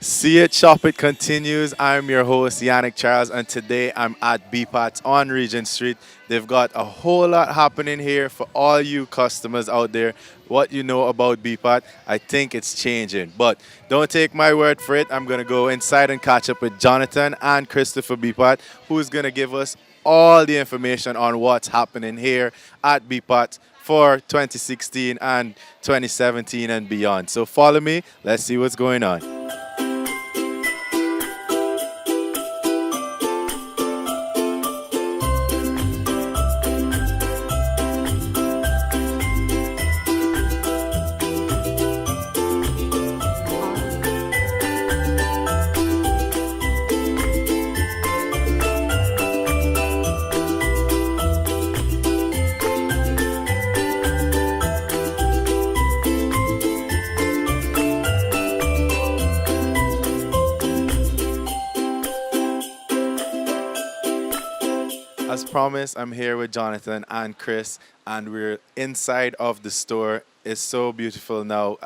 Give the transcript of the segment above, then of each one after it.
See it, shop it continues. I'm your host, Yannick Charles, and today I'm at Beepats on Regent Street. They've got a whole lot happening here for all you customers out there. What you know about Beepat, I think it's changing. But don't take my word for it. I'm going to go inside and catch up with Jonathan and Christopher Beepat, who's going to give us all the information on what's happening here at Beepat for 2016 and 2017 and beyond. So follow me. Let's see what's going on. As promised, I'm here with Jonathan and Chris, and we're inside of the store. It's so beautiful now.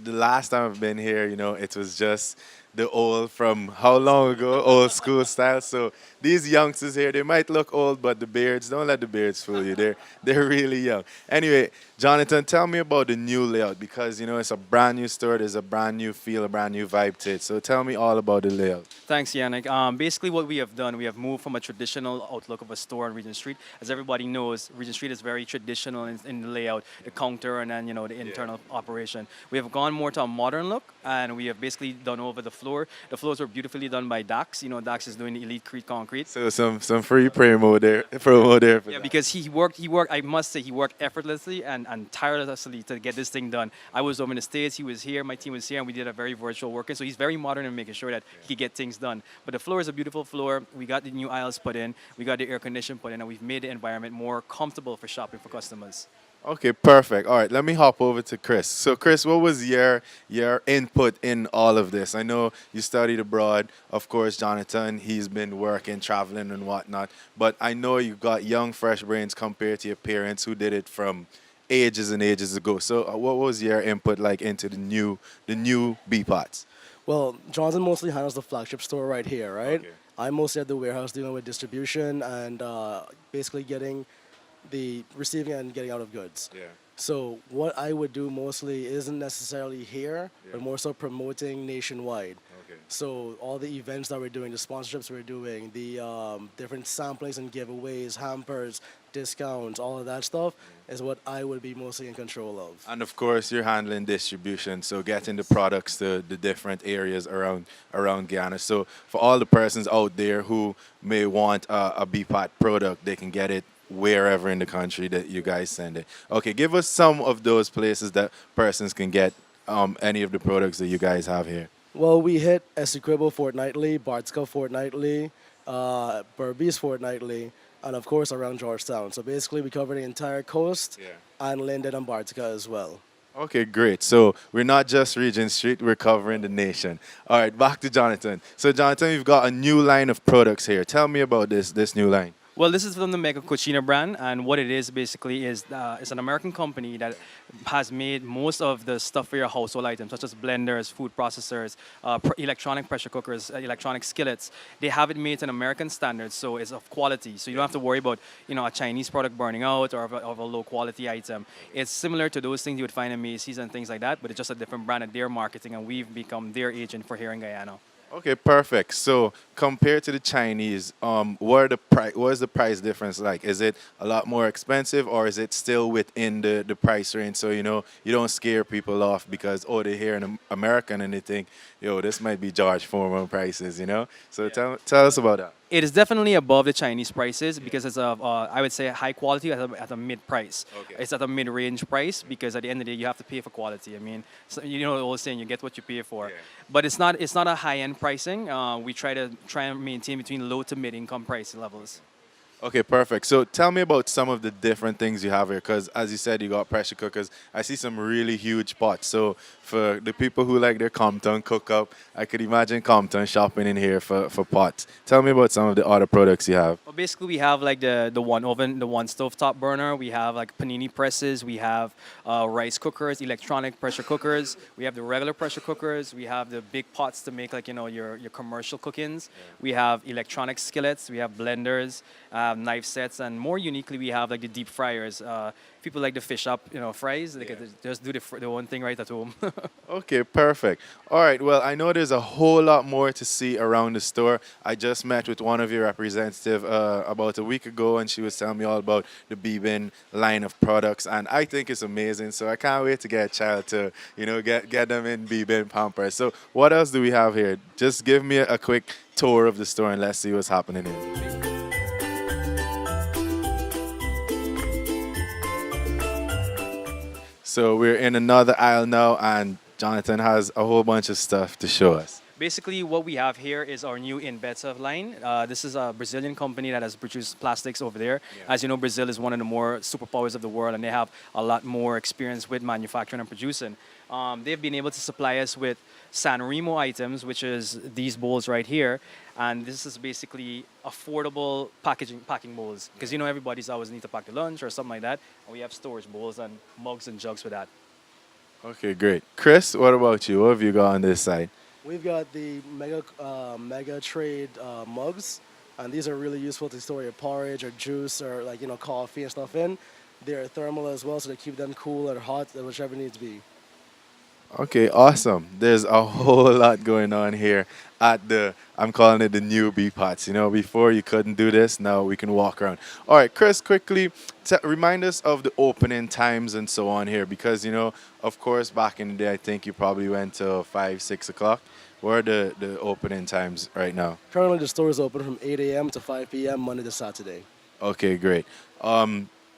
The last time I've been here, it was just the old from how long ago, old school style. So these youngsters here, they might look old, but the beards, don't let the beards fool you. They're really young. Anyway, Jonathan, tell me about the new layout because it's a brand new store. There's a brand new feel, a brand new vibe to it. So tell me all about the layout. Thanks, Yannick. Basically, what we have done, we have moved from a traditional outlook of a store on Regent Street. As everybody knows, Regent Street is very traditional in the layout, the counter, and then the internal operation. We have gone more to a modern look, and we have basically done over the floor. The floors were beautifully done by Dax. Dax is doing the Elite Crete Concrete. So some free promo there for Yeah, that. because he worked. I must say, he worked effortlessly and tirelessly to get this thing done. I was over in the States. He was here. My team was here, and we did a very virtual working. So he's very modern in making sure that he get things done. But the floor is a beautiful floor. We got the new aisles put in. We got the air condition put in, and we've made the environment more comfortable for shopping for customers. Okay, perfect. All right, let me hop over to Chris. So, Chris, what was your input in all of this? I know you studied abroad. Of course, Jonathan, he's been working, traveling, and whatnot. But I know you got young, fresh brains compared to your parents who did it from ages and ages ago. So, what was your input like into the new B pots? Well, Johnson mostly handles the flagship store right here, right? Okay. I'm mostly at the warehouse dealing with distribution and basically getting the receiving and getting out of goods. Yeah. So what I would do mostly isn't necessarily here, Yeah. but more so promoting nationwide. Okay. So all the events that we're doing, the sponsorships we're doing, the different samplings and giveaways, hampers, discounts, all of that stuff is what I would be mostly in control of. And of course, you're handling distribution, so getting the products to the different areas around Guyana. So for all the persons out there who may want a BPAT product, they can get it wherever in the country that you guys send it. Okay, give us some of those places that persons can get any of the products that you guys have here. Well, we hit Essequibo fortnightly, Bartska fortnightly, Berbice fortnightly, and of course around Georgetown. So basically, we cover the entire coast Yeah. and Linden and Bartska as well. Okay, great. So we're not just Regent Street, we're covering the nation. All right, back to Jonathan. So Jonathan, you've got a new line of products here. Tell me about this new line. Well, this is from the Mega Cucina brand, and what it is basically is it's an American company that has made most of the stuff for your household items, such as blenders, food processors, electronic pressure cookers, electronic skillets. They have it made to an American standard, so it's of quality. So you don't have to worry about a Chinese product burning out or of a low quality item. It's similar to those things you would find in Macy's and things like that, but it's just a different brand that they're marketing, and we've become their agent for here in Guyana. Okay, perfect. So compared to the Chinese, what is the price difference like? Is it a lot more expensive or is it still within the price range? So you don't scare people off because they hear an American and they think, this might be George Foreman prices. So tell us about that. It is definitely above the Chinese prices because it's I would say high quality at a mid price. Okay. It's at a mid range price because at the end of the day you have to pay for quality. I mean, so, the old saying, you get what you pay for. Yeah. But it's not a high end pricing. We try and maintain between low to mid income price levels. Okay, perfect. So tell me about some of the different things you have here, because as you said, you got pressure cookers. I see some really huge pots. So for the people who like their Compton cook-up, I could imagine Compton shopping in here for pots. Tell me about some of the other products you have. Well, basically, we have like the one oven, the one stove top burner. We have like panini presses. We have rice cookers, electronic pressure cookers. We have the regular pressure cookers. We have the big pots to make like your commercial cookings. We have electronic skillets. We have blenders, knife sets, and more uniquely, we have like the deep fryers. People like the fish up, fries. They can just do the one thing right at home. Okay, perfect. All right, well, I know there's a whole lot more to see around the store. I just met with one of your representatives about a week ago, and she was telling me all about the Beebin line of products, and I think it's amazing. So I can't wait to get a child to, get them in Beebin Pampers. So what else do we have here? Just give me a quick tour of the store, and let's see what's happening here. So we're in another aisle now, and Jonathan has a whole bunch of stuff to show us. Basically, what we have here is our new InBetter line. This is a Brazilian company that has produced plastics over there. As you know, Brazil is one of the more superpowers of the world, and they have a lot more experience with manufacturing and producing. They've been able to supply us with San Remo items, which is these bowls right here. And this is basically affordable packing bowls. Because everybody's always need to pack the lunch or something like that. And we have storage bowls and mugs and jugs for that. Okay, great. Chris, what about you? What have you got on this side? We've got the mega trade mugs, and these are really useful to store your porridge or juice or coffee and stuff in. They're thermal as well, so they keep them cool or hot, whichever needs to be. Okay, awesome. There's a whole lot going on here at I'm calling it the new Beepats. Before you couldn't do this, now we can walk around. All right, Chris, quickly remind us of the opening times and so on here, because, of course, back in the day, I think you probably went to 5, 6 o'clock. What are the opening times right now? Currently, the store is open from 8 a.m. to 5 p.m. Monday to Saturday. Okay, great.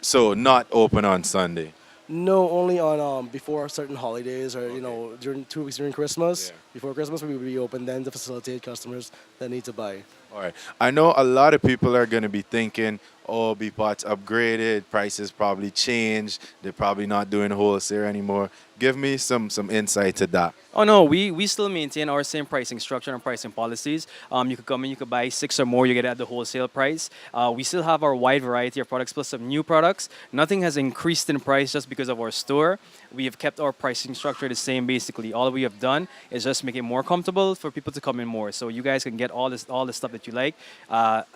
So not open on Sunday. No, only on before certain holidays or during 2 weeks during Christmas. Yeah. Before Christmas, we will be open then to facilitate customers that need to buy. All right. I know a lot of people are going to be thinking, oh, Beepats upgraded, prices probably changed, they're probably not doing wholesale anymore. Give me some insight to that. Oh no, we still maintain our same pricing structure and pricing policies. You could come in, you could buy 6 or more, you get it at the wholesale price. We still have our wide variety of products plus some new products. Nothing has increased in price just because of our store. We have kept our pricing structure the same basically. All we have done is just make it more comfortable for people to come in more. So you guys can get all the stuff that you like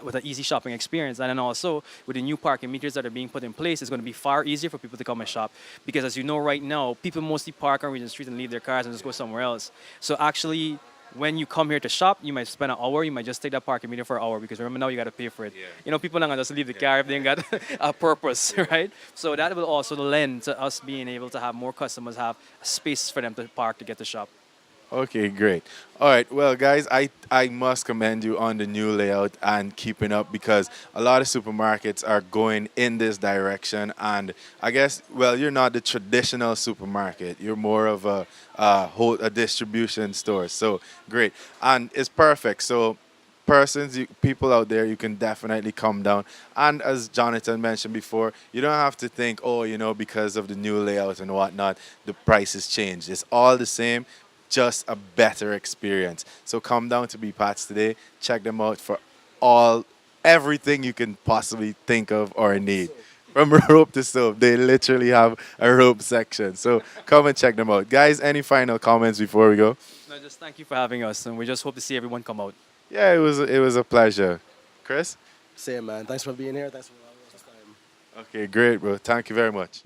with an easy shopping experience. And then also with the new parking meters that are being put in place, it's going to be far easier for people to come and shop. Because as you know right now, people mostly park on Regent Street and leave their cars and just go somewhere else. So actually, when you come here to shop, you might spend an hour, you might just take that parking meter for an hour because remember now you got to pay for it. Yeah. People not going to just leave the car if they ain't got a purpose, right? So that will also lend to us being able to have more customers have space for them to park to get to shop. Okay, great. All right, well, guys, I must commend you on the new layout and keeping up, because a lot of supermarkets are going in this direction. And I guess, well, you're not the traditional supermarket. You're more of a distribution store. So great. And it's perfect. So people out there, you can definitely come down. And as Jonathan mentioned before, you don't have to think, oh, because of the new layout and whatnot, the prices changed. It's all the same, just a better experience. So come down to Beepats today. Check them out for everything you can possibly think of or need. From rope to soap, they literally have a rope section. So come and check them out. Guys, any final comments before we go? No, just thank you for having us, and we just hope to see everyone come out. Yeah, it was a pleasure. Chris? Same, man. Thanks for being here. Thanks for allowing us this time. Okay, great, bro. Thank you very much.